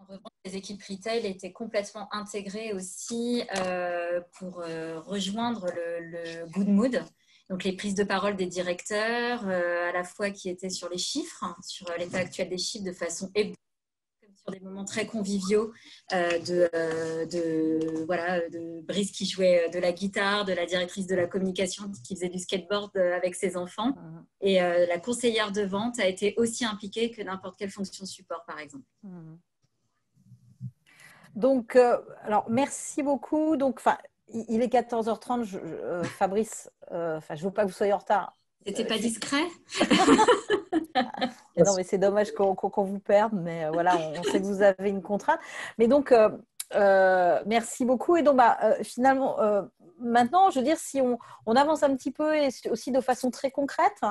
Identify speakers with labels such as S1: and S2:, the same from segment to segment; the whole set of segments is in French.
S1: revanche, les équipes retail étaient complètement intégrées aussi pour rejoindre le good mood. Donc, les prises de parole des directeurs, à la fois qui étaient sur les chiffres, sur l'état actuel des chiffres de façon sur des moments très conviviaux de Brice qui jouait de la guitare, de la directrice de la communication qui faisait du skateboard avec ses enfants. Et la conseillère de vente a été aussi impliquée que n'importe quelle fonction support, par exemple.
S2: Donc, alors, merci beaucoup. Donc, il est 14h30. Fabrice, je ne veux pas que vous soyez en retard.
S1: C'était pas discret.
S2: Non, mais c'est dommage qu'on vous perde, mais voilà, on sait que vous avez une contrainte. Mais donc, merci beaucoup. Et donc, finalement, maintenant, je veux dire, si on avance un petit peu et aussi de façon très concrète,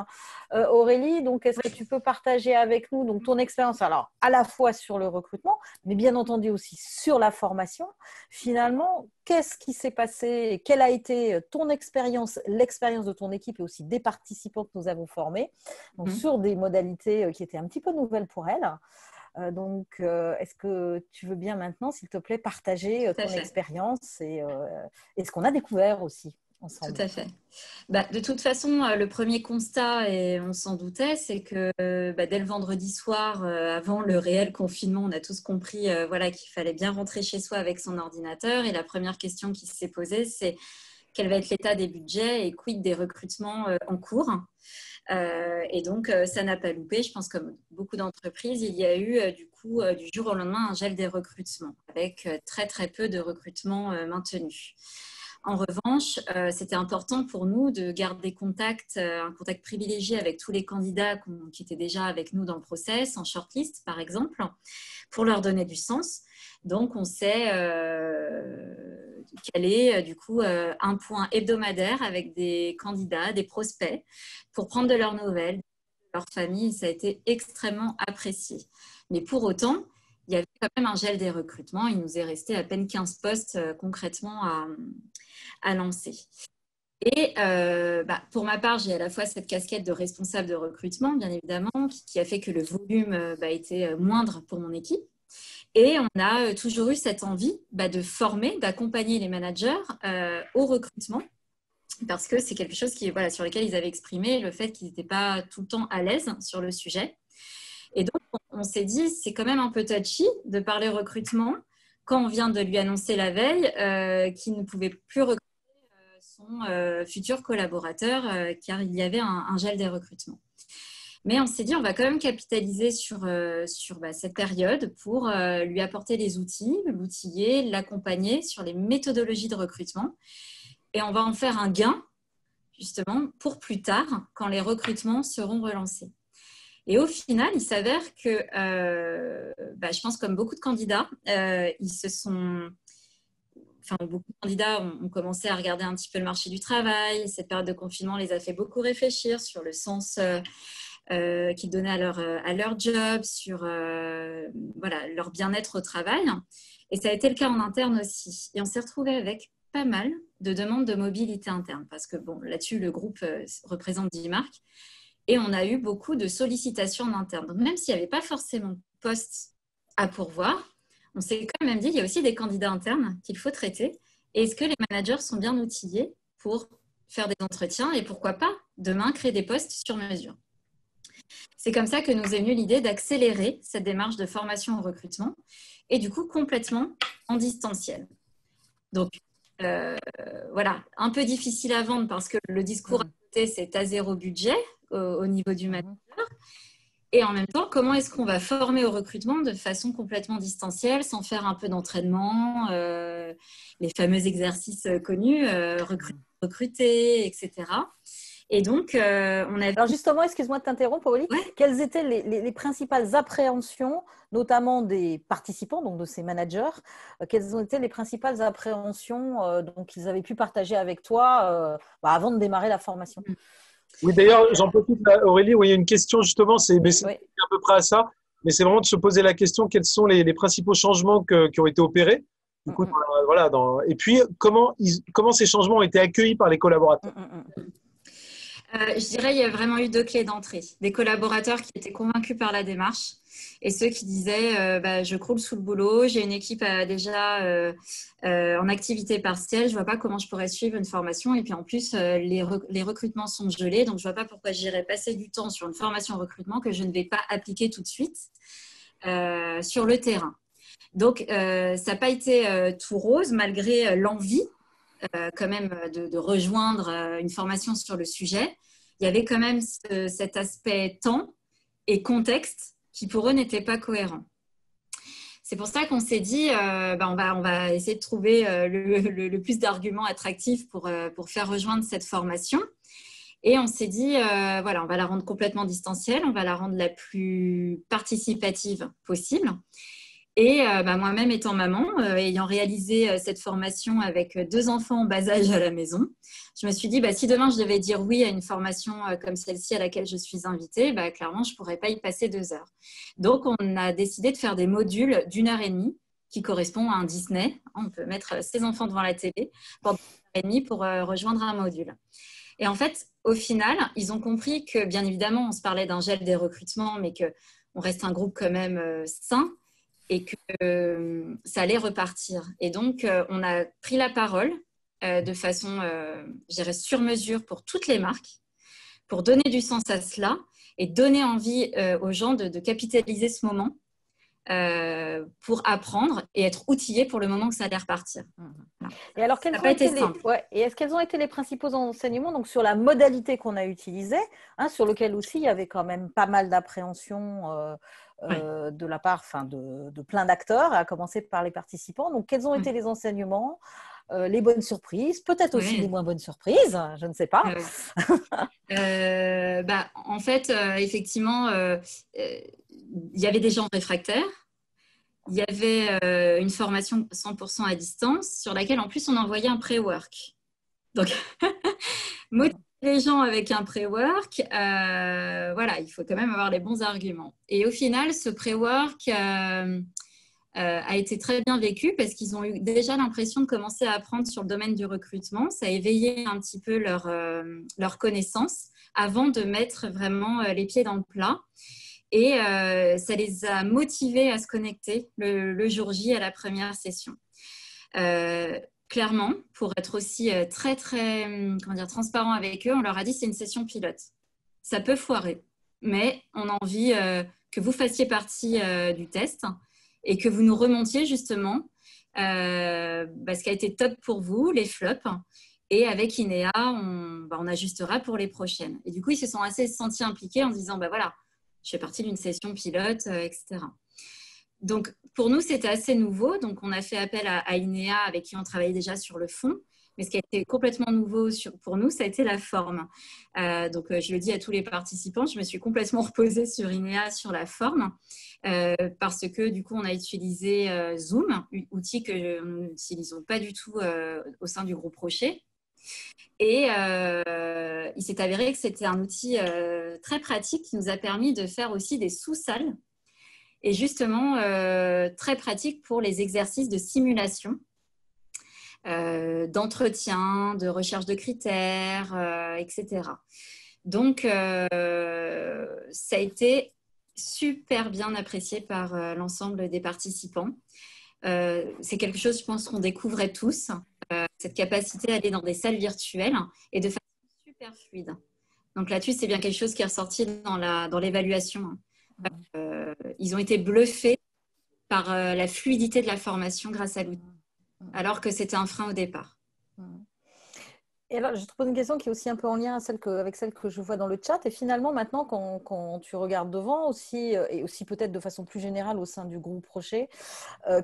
S2: Aurélie, donc, est-ce que tu peux partager avec nous donc, ton expérience, alors à la fois sur le recrutement, mais bien entendu aussi sur la formation. Finalement, qu'est-ce qui s'est passé? Quelle a été ton expérience, l'expérience de ton équipe et aussi des participants que nous avons formés donc, sur des modalités qui étaient un petit peu nouvelles pour elles? Donc, est-ce que tu veux bien maintenant, s'il te plaît, partager ton expérience et ce qu'on a découvert aussi ensemble?
S1: Tout à fait. De toute façon, le premier constat, et on s'en doutait, c'est que dès le vendredi soir, avant le réel confinement, on a tous compris qu'il fallait bien rentrer chez soi avec son ordinateur. Et la première question qui s'est posée, c'est quel va être l'état des budgets et quid des recrutements en cours. Et donc, ça n'a pas loupé. Je pense comme beaucoup d'entreprises, il y a eu du jour au lendemain un gel des recrutements avec très, très peu de recrutements maintenus. En revanche, c'était important pour nous de garder un contact privilégié avec tous les candidats qui étaient déjà avec nous dans le process, en shortlist par exemple, pour leur donner du sens. Donc, on s'est calé un point hebdomadaire avec des candidats, des prospects, pour prendre de leurs nouvelles, de leur famille. Ça a été extrêmement apprécié. Mais pour autant, il y avait quand même un gel des recrutements. Il nous est resté à peine 15 postes concrètement à lancer. Et pour ma part, j'ai à la fois cette casquette de responsable de recrutement, bien évidemment, qui a fait que le volume était moindre pour mon équipe. Et on a toujours eu cette envie de former, d'accompagner les managers au recrutement, parce que c'est quelque chose sur lequel ils avaient exprimé le fait qu'ils n'étaient pas tout le temps à l'aise sur le sujet. Et donc, on s'est dit, c'est quand même un peu touchy de parler recrutement quand on vient de lui annoncer la veille qu'il ne pouvait plus recruter son futur collaborateur car il y avait un gel des recrutements. Mais on s'est dit, on va quand même capitaliser sur cette période pour lui apporter les outils, l'outiller, l'accompagner sur les méthodologies de recrutement. Et on va en faire un gain, justement, pour plus tard, quand les recrutements seront relancés. Et au final, il s'avère que, je pense comme beaucoup de candidats, beaucoup de candidats ont commencé à regarder un petit peu le marché du travail. Cette période de confinement les a fait beaucoup réfléchir sur le sens qu'ils donnaient à leur job, sur leur bien-être au travail. Et ça a été le cas en interne aussi. Et on s'est retrouvé avec pas mal de demandes de mobilité interne parce que là-dessus, le groupe représente 10 marques. Et on a eu beaucoup de sollicitations en interne. Donc, même s'il n'y avait pas forcément de poste à pourvoir, on s'est quand même dit qu'il y a aussi des candidats internes qu'il faut traiter. Et est-ce que les managers sont bien outillés pour faire des entretiens et pourquoi pas demain créer des postes sur mesure? C'est comme ça que nous est venue l'idée d'accélérer cette démarche de formation au recrutement et du coup complètement en distanciel. Donc, un peu difficile à vendre parce que le discours à côté, c'est à zéro budget au niveau du manager. Et en même temps, comment est-ce qu'on va former au recrutement de façon complètement distancielle, sans faire un peu d'entraînement, les fameux exercices connus, recruter, etc. Et donc, on a...
S2: Alors justement, excuse-moi de t'interrompre, Aurélie.
S1: Ouais.
S2: Quelles étaient les principales appréhensions, notamment des participants, donc de ces managers? Quelles ont été les principales appréhensions qu'ils avaient pu partager avec toi avant de démarrer la formation?
S3: Oui, d'ailleurs, j'en profite, Aurélie, où il y a une question justement, c'est à peu près à ça, mais c'est vraiment de se poser la question, quels sont les principaux changements qui ont été opérés du coup, et puis comment ces changements ont été accueillis par les collaborateurs.
S1: Je dirais qu'il y a vraiment eu 2 clés d'entrée. Des collaborateurs qui étaient convaincus par la démarche et ceux qui disaient je croule sous le boulot, j'ai une équipe déjà en activité partielle, je ne vois pas comment je pourrais suivre une formation. Et puis en plus, les recrutements sont gelés, donc je ne vois pas pourquoi j'irais passer du temps sur une formation recrutement que je ne vais pas appliquer tout de suite sur le terrain. Donc, ça n'a pas été tout rose malgré l'envie quand même de rejoindre une formation sur le sujet. Il y avait quand même cet aspect temps et contexte qui pour eux n'était pas cohérent. C'est pour ça qu'on s'est dit, on va essayer de trouver le plus d'arguments attractifs pour faire rejoindre cette formation. Et on s'est dit, on va la rendre complètement distancielle, on va la rendre la plus participative possible. Et moi-même étant maman, ayant réalisé cette formation avec 2 enfants en bas âge à la maison, je me suis dit, si demain je devais dire oui à une formation comme celle-ci à laquelle je suis invitée, clairement, je ne pourrais pas y passer 2 heures. Donc, on a décidé de faire des modules d'1h30 qui correspondent à un Disney. On peut mettre ses enfants devant la télé pendant 1h30 pour rejoindre un module. Et en fait, au final, ils ont compris que, bien évidemment, on se parlait d'un gel des recrutements, mais qu'on reste un groupe quand même sain, et que ça allait repartir. Et donc, on a pris la parole de façon, je dirais, sur mesure pour toutes les marques, pour donner du sens à cela et donner envie aux gens de capitaliser ce moment pour apprendre et être outillés pour le moment que ça allait repartir.
S2: Voilà. Et alors, est-ce quels ont été les principaux enseignements donc, sur la modalité qu'on a utilisée, sur lequel aussi il y avait quand même pas mal d'appréhension de la part de plein d'acteurs, à commencer par les participants. Donc, quels ont été les enseignements, les bonnes surprises, peut-être aussi les moins bonnes surprises, je ne sais pas.
S1: En fait, effectivement, il y avait des gens réfractaires. Il y avait une formation 100% à distance sur laquelle, en plus, on envoyait un pré-work. Donc, motiver les gens avec un pré-work, il faut quand même avoir les bons arguments. Et au final, ce pré-work a été très bien vécu parce qu'ils ont eu déjà l'impression de commencer à apprendre sur le domaine du recrutement. Ça a éveillé un petit peu leur connaissance avant de mettre vraiment les pieds dans le plat. Et ça les a motivés à se connecter le jour J à la première session. Clairement, pour être aussi très, très transparent avec eux, on leur a dit c'est une session pilote. Ça peut foirer, mais on a envie que vous fassiez partie du test et que vous nous remontiez justement ce qui a été top pour vous, les flops. Et avec Inéa, on ajustera pour les prochaines. Et du coup, ils se sont assez sentis impliqués en disant je fais partie d'une session pilote, etc. Donc, pour nous, c'était assez nouveau. Donc, on a fait appel à Inéa, avec qui on travaillait déjà sur le fond. Mais ce qui a été complètement nouveau pour nous, ça a été la forme. Donc, je le dis à tous les participants, je me suis complètement reposée sur Inéa, sur la forme, parce que du coup, on a utilisé Zoom, outil que nous n'utilisons pas du tout au sein du groupe Rocher. Et il s'est avéré que c'était un outil très pratique qui nous a permis de faire aussi des sous-salles et justement très pratique pour les exercices de simulation, d'entretien, de recherche de critères, etc. Donc, ça a été super bien apprécié par l'ensemble des participants. C'est quelque chose, je pense, qu'on découvrait tous, cette capacité à aller dans des salles virtuelles et de façon super fluide. Donc là-dessus, c'est bien quelque chose qui est ressorti dans l'évaluation. Ils ont été bluffés par la fluidité de la formation grâce à l'outil, alors que c'était un frein au départ.
S2: Et alors, je te pose une question qui est aussi un peu en lien avec celle que je vois dans le chat. Et finalement, maintenant, quand tu regardes devant aussi, et aussi peut-être de façon plus générale au sein du groupe Rocher,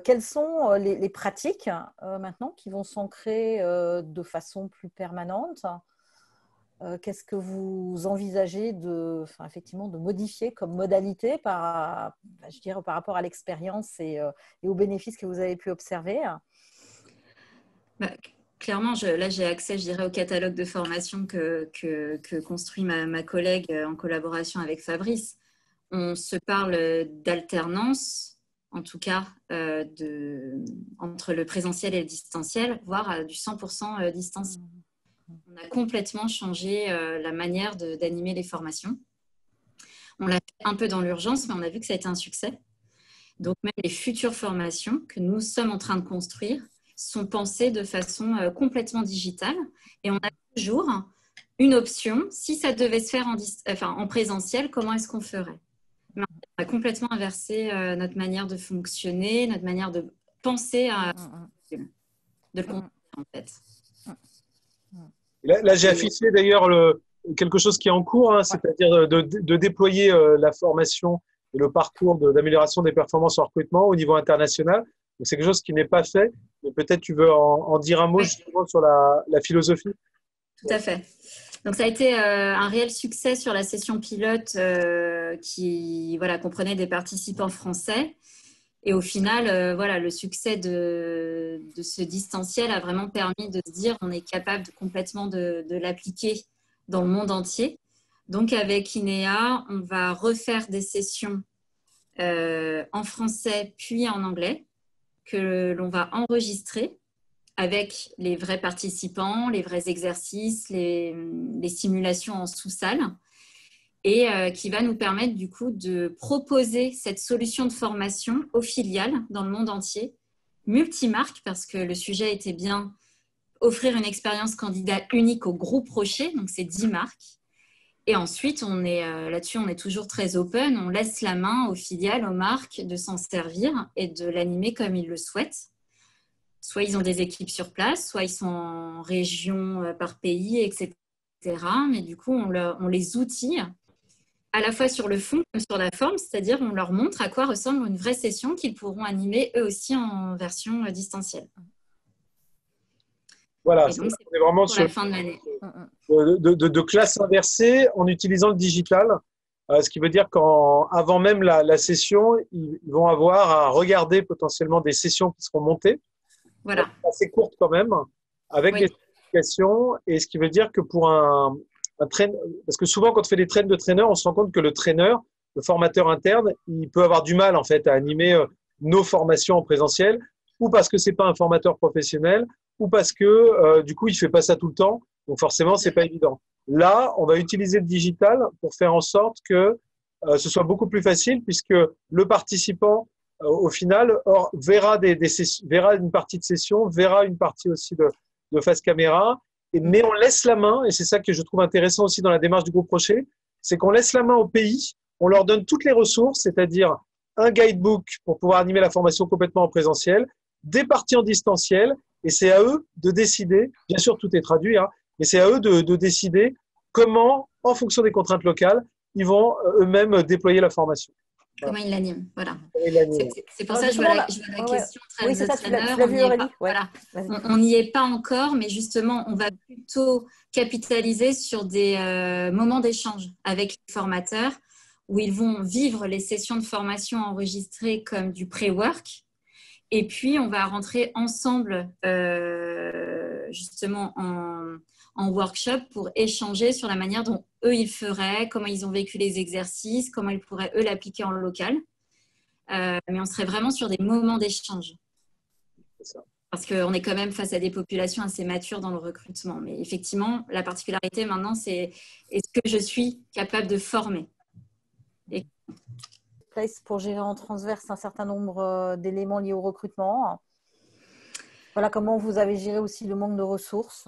S2: quelles sont les pratiques maintenant qui vont s'ancrer de façon plus permanente ? Qu'est-ce que vous envisagez effectivement, de modifier comme modalité par rapport à l'expérience et aux bénéfices que vous avez pu observer ?
S1: Clairement, là, j'ai accès, je dirais, au catalogue de formation que construit ma collègue en collaboration avec Fabrice. On se parle d'alternance, en tout cas, entre le présentiel et le distanciel, voire du 100% distanciel. On on a complètement changé la manière d'animer les formations. On l'a fait un peu dans l'urgence, mais on a vu que ça a été un succès. Donc, même les futures formations que nous sommes en train de construire sont pensées de façon complètement digitale. Et on a toujours une option, si ça devait se faire en présentiel, comment est-ce qu'on ferait? Mais on a complètement inversé notre manière de fonctionner, notre manière de penser de le comprendre, en fait.
S3: Là, j'ai affiché d'ailleurs quelque chose qui est en cours, hein, c'est-à-dire de déployer la formation et le parcours d'amélioration des performances en recrutement au niveau international. Donc, c'est quelque chose qui n'est pas fait. Mais peut-être tu veux en dire un mot justement sur la philosophie.
S1: Tout à fait. Donc, ça a été un réel succès sur la session pilote qui comprenait des participants français. Et au final, le succès de ce distanciel a vraiment permis de se dire on est capable complètement de l'appliquer dans le monde entier. Donc, avec INEA, on va refaire des sessions en français puis en anglais que l'on va enregistrer avec les vrais participants, les vrais exercices, les simulations en sous-salle et qui va nous permettre du coup de proposer cette solution de formation aux filiales dans le monde entier, multimarque parce que le sujet était bien offrir une expérience candidat unique au groupe Rocher, donc c'est 10 marques. Et ensuite, là-dessus, on est toujours très open, on laisse la main aux filiales, aux marques de s'en servir et de l'animer comme ils le souhaitent. Soit ils ont des équipes sur place, soit ils sont en région par pays, etc. Mais du coup, on les outille à la fois sur le fond comme sur la forme, c'est-à-dire on leur montre à quoi ressemble une vraie session qu'ils pourront animer eux aussi en version distancielle.
S3: Voilà,
S1: et donc,
S3: c'est vraiment
S1: pour la fin de l'année.
S3: De classe inversée en utilisant le digital. Ce qui veut dire qu'avant même la session, ils vont avoir à regarder potentiellement des sessions qui seront montées, assez courtes quand même, avec des explications. Et ce qui veut dire que pour un train, parce que souvent quand on fait des trains de traîneurs, on se rend compte que le formateur interne, il peut avoir du mal en fait à animer nos formations en présentiel, ou parce que c'est pas un formateur professionnel, ou parce que du coup il fait pas ça tout le temps. Donc forcément, c'est pas évident. Là, on va utiliser le digital pour faire en sorte que ce soit beaucoup plus facile puisque le participant, au final, verra une partie de session, verra une partie aussi de face caméra. Mais on laisse la main, et c'est ça que je trouve intéressant aussi dans la démarche du groupe Rocher, c'est qu'on laisse la main au pays, on leur donne toutes les ressources, c'est-à-dire un guidebook pour pouvoir animer la formation complètement en présentiel, des parties en distanciel, et c'est à eux de décider, bien sûr tout est traduit, hein, mais c'est à eux de décider comment, en fonction des contraintes locales, ils vont eux-mêmes déployer la formation.
S1: Comment ils l'animent, voilà. C'est pour ça que je vois la question très
S2: oui, c'est ça, tu l'as vu, Aurélie.
S1: On n'y est pas encore, mais justement, on va plutôt capitaliser sur des moments d'échange avec les formateurs où ils vont vivre les sessions de formation enregistrées comme du pré-work. Et puis, on va rentrer ensemble justement en workshop pour échanger sur la manière dont eux, ils feraient, comment ils ont vécu les exercices, comment ils pourraient, eux, l'appliquer en local. Mais on serait vraiment sur des moments d'échange. Parce qu'on est quand même face à des populations assez matures dans le recrutement. Mais effectivement, la particularité maintenant, c'est est-ce que je suis capable de former
S2: pour gérer en transverse un certain nombre d'éléments liés au recrutement. Voilà, comment vous avez géré aussi le manque de ressources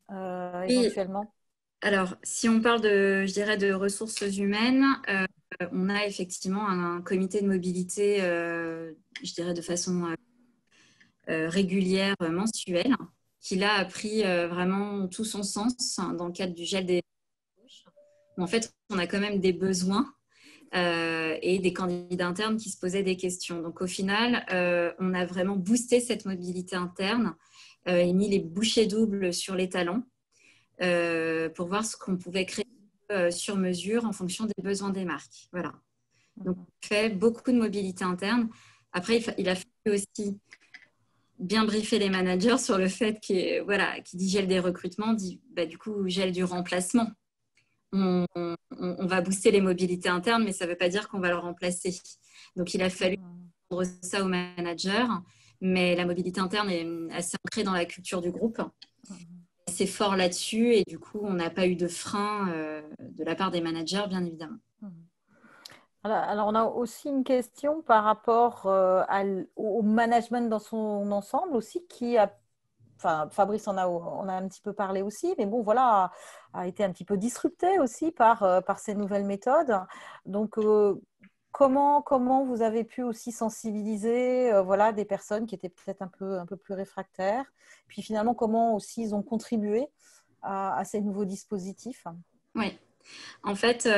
S2: éventuellement.
S1: Alors, si on parle de ressources humaines, on a effectivement un comité de mobilité, je dirais de façon régulière, mensuelle, qui là a pris vraiment tout son sens dans le cadre du gel des embauches. En fait, on a quand même des besoins et des candidats internes qui se posaient des questions. Donc, au final, on a vraiment boosté cette mobilité interne et mis les bouchées doubles sur les talents pour voir ce qu'on pouvait créer sur mesure en fonction des besoins des marques. Voilà. Donc, on fait beaucoup de mobilité interne. Après, il a fallu aussi bien briefer les managers sur le fait qui dit gel des recrutements, dit du coup gel du remplacement. On va booster les mobilités internes, mais ça ne veut pas dire qu'on va le remplacer. Donc, il a fallu rendre ça aux managers, mais la mobilité interne est assez ancrée dans la culture du groupe. assez fort là-dessus et du coup, on n'a pas eu de frein de la part des managers, bien évidemment.
S2: Alors, on a aussi une question par rapport au management dans son ensemble aussi, enfin, Fabrice en a un petit peu parlé aussi, mais bon, voilà, a été un petit peu disrupté aussi par ces nouvelles méthodes. Donc, comment vous avez pu aussi sensibiliser voilà, des personnes qui étaient peut-être un peu plus réfractaires? Puis finalement, comment aussi ils ont contribué à ces nouveaux dispositifs?
S1: Oui. En fait,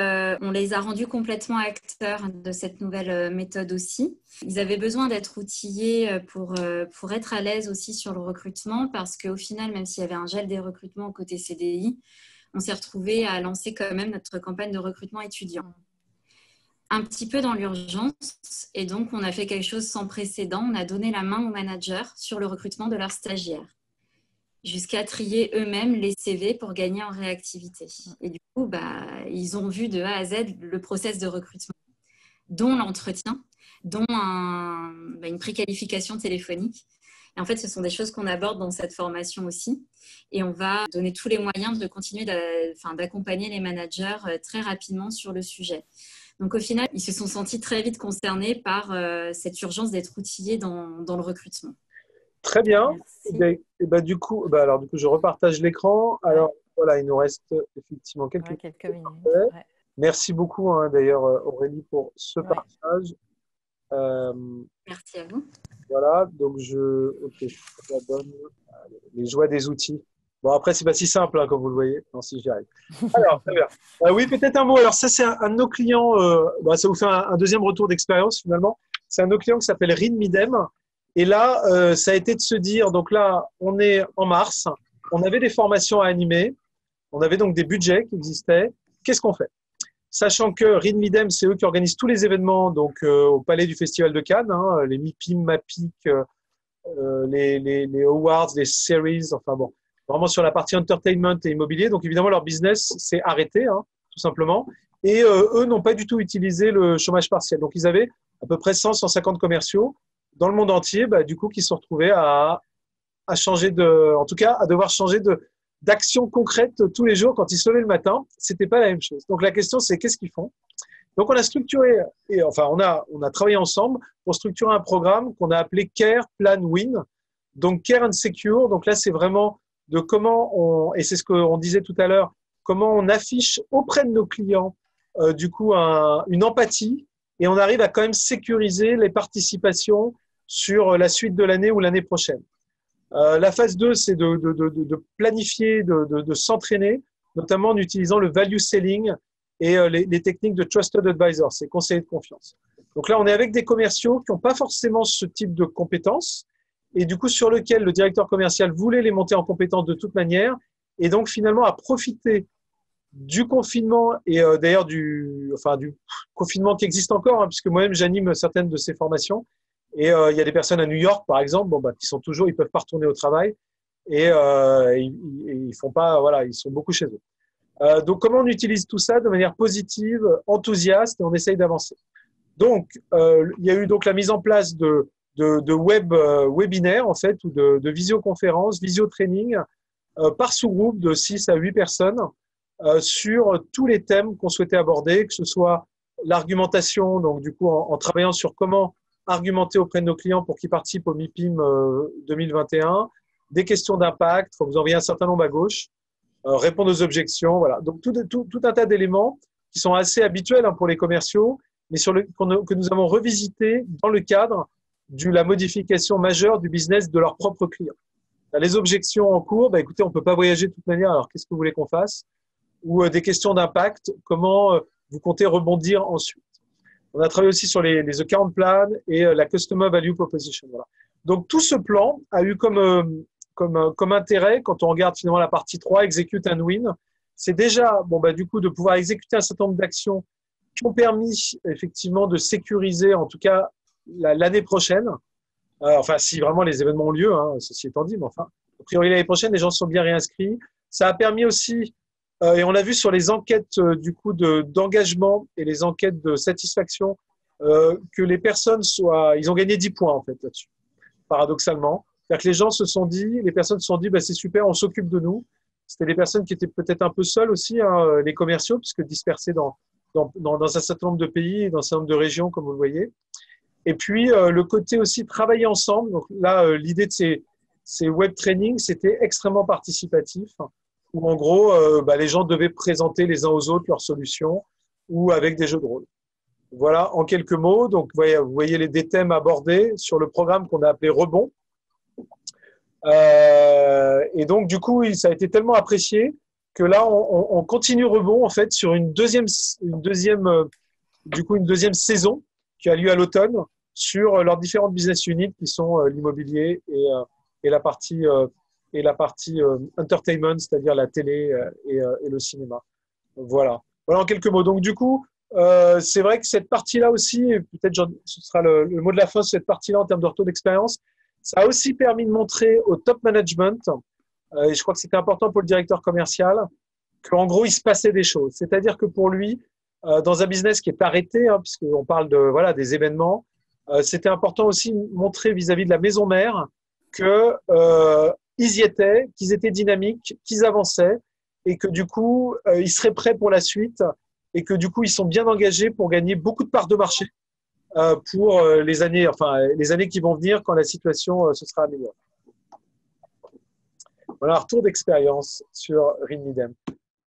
S1: on les a rendus complètement acteurs de cette nouvelle méthode aussi. Ils avaient besoin d'être outillés pour être à l'aise aussi sur le recrutement parce qu'au final, même s'il y avait un gel des recrutements côté CDI, on s'est retrouvé à lancer quand même notre campagne de recrutement étudiant. Un petit peu dans l'urgence et donc on a fait quelque chose sans précédent. On a donné la main aux managers sur le recrutement de leurs stagiaires, jusqu'à trier eux-mêmes les CV pour gagner en réactivité. Et du coup, ils ont vu de A à Z le process de recrutement, dont l'entretien, dont une préqualification téléphonique. Et en fait, ce sont des choses qu'on aborde dans cette formation aussi. Et on va donner tous les moyens de continuer d'accompagner les managers très rapidement sur le sujet. Donc au final, ils se sont sentis très vite concernés par cette urgence d'être outillés dans le recrutement.
S3: Très bien. Du coup, je repartage l'écran. Alors, voilà, il nous reste effectivement quelques
S2: minutes. Ouais.
S3: Merci beaucoup, d'ailleurs, Aurélie, pour ce partage.
S1: Merci à vous.
S3: Voilà, donc je la donne. Les joies des outils. Bon, après, c'est pas si simple, comme vous le voyez. Non, si j'y arrive. Alors, très bien. Oui, peut-être un mot. Alors, ça, c'est un de nos clients. Ça vous fait un deuxième retour d'expérience, finalement. C'est un de nos clients qui s'appelle Reed Midem. Et là, ça a été de se dire, donc là, on est en mars, on avait des formations à animer, on avait donc des budgets qui existaient. Qu'est-ce qu'on fait? Sachant que Reed Midem, c'est eux qui organisent tous les événements donc, au Palais du Festival de Cannes, les MIPIM, MAPIC, les awards, les series, enfin bon, vraiment sur la partie entertainment et immobilier. Donc évidemment, leur business s'est arrêté, tout simplement. Et eux n'ont pas du tout utilisé le chômage partiel. Donc ils avaient à peu près 100-150 commerciaux dans le monde entier, du coup, qui se sont retrouvés à changer en tout cas, à devoir changer d'action concrète tous les jours quand ils se levaient le matin. C'était pas la même chose. Donc la question, c'est qu'est-ce qu'ils font? Donc on a structuré, on a travaillé ensemble pour structurer un programme qu'on a appelé Care Plan Win. Donc Care and Secure. Donc là, c'est vraiment de comment et c'est ce qu'on disait tout à l'heure, comment on affiche auprès de nos clients du coup une empathie et on arrive à quand même sécuriser les participations sur la suite de l'année ou l'année prochaine. La phase 2, c'est de planifier, de s'entraîner, notamment en utilisant le value selling et les techniques de trusted advisor, c'est conseiller de confiance. Donc là, on est avec des commerciaux qui n'ont pas forcément ce type de compétences et du coup sur lequel le directeur commercial voulait les monter en compétences de toute manière et donc finalement a profité du confinement et d'ailleurs du confinement qui existe encore, puisque moi-même j'anime certaines de ces formations et il y a des personnes à New York par exemple, qui sont toujours, ils peuvent pas retourner au travail et ils font pas, voilà, ils sont beaucoup chez eux. Donc comment on utilise tout ça de manière positive, enthousiaste et on essaye d'avancer. Donc il y a eu donc la mise en place de webinaires en fait ou de visioconférences, visio-training par sous-groupe de 6 à 8 personnes sur tous les thèmes qu'on souhaitait aborder, que ce soit l'argumentation, donc du coup en travaillant sur comment argumenter auprès de nos clients pour qu'ils participent au MIPIM 2021, des questions d'impact, vous envoyer un certain nombre à gauche, répondre aux objections, voilà. Donc tout un tas d'éléments qui sont assez habituels pour les commerciaux, mais que nous avons revisité dans le cadre de la modification majeure du business de leurs propres clients. Les objections en cours, écoutez, on ne peut pas voyager de toute manière, alors qu'est-ce que vous voulez qu'on fasse? Ou des questions d'impact, comment vous comptez rebondir ensuite. On a travaillé aussi sur les account plans et la Customer Value Proposition. Voilà. Donc tout ce plan a eu comme intérêt, quand on regarde finalement la partie 3, Execute and Win, c'est déjà du coup de pouvoir exécuter un certain nombre d'actions qui ont permis effectivement de sécuriser en tout cas l'année prochaine. Si vraiment les événements ont lieu, ceci étant dit, mais enfin, a priori l'année prochaine, les gens sont bien réinscrits. Ça a permis aussi, et on l'a vu sur les enquêtes du coup d'engagement et les enquêtes de satisfaction, que les personnes ils ont gagné 10 points en fait là-dessus, paradoxalement. C'est-à-dire que les gens les personnes se sont dit, c'est super, on s'occupe de nous C'était des personnes qui étaient peut-être un peu seules aussi, hein, les commerciaux, puisque dispersés dans un certain nombre de pays et dans un certain nombre de régions, comme vous le voyez. Et puis, le côté aussi travailler ensemble. Donc là, l'idée de ces web trainings, c'était extrêmement participatif, où en gros, les gens devaient présenter les uns aux autres leurs solutions ou avec des jeux de rôle. Voilà, en quelques mots. Donc, vous voyez des thèmes abordés sur le programme qu'on a appelé Rebond. Et donc, du coup, ça a été tellement apprécié que là, on continue Rebond, en fait, sur une deuxième saison qui a lieu à l'automne sur leurs différentes business units qui sont l'immobilier et la partie entertainment, c'est-à-dire la télé et le cinéma. Voilà en quelques mots. Donc, du coup, c'est vrai que cette partie-là aussi, et peut-être ce sera le mot de la fin sur cette partie-là en termes de retour d'expérience, ça a aussi permis de montrer au top management, et je crois que c'était important pour le directeur commercial, qu'en gros, il se passait des choses. C'est-à-dire que pour lui, dans un business qui est arrêté, hein, puisqu'on parle des événements, c'était important aussi de montrer vis-à-vis de la maison mère qu'ils y étaient, qu'ils étaient dynamiques, qu'ils avançaient et que du coup, ils seraient prêts pour la suite et que du coup, ils sont bien engagés pour gagner beaucoup de parts de marché pour les années qui vont venir quand la situation se sera améliorée. Voilà un retour d'expérience sur Rinidem.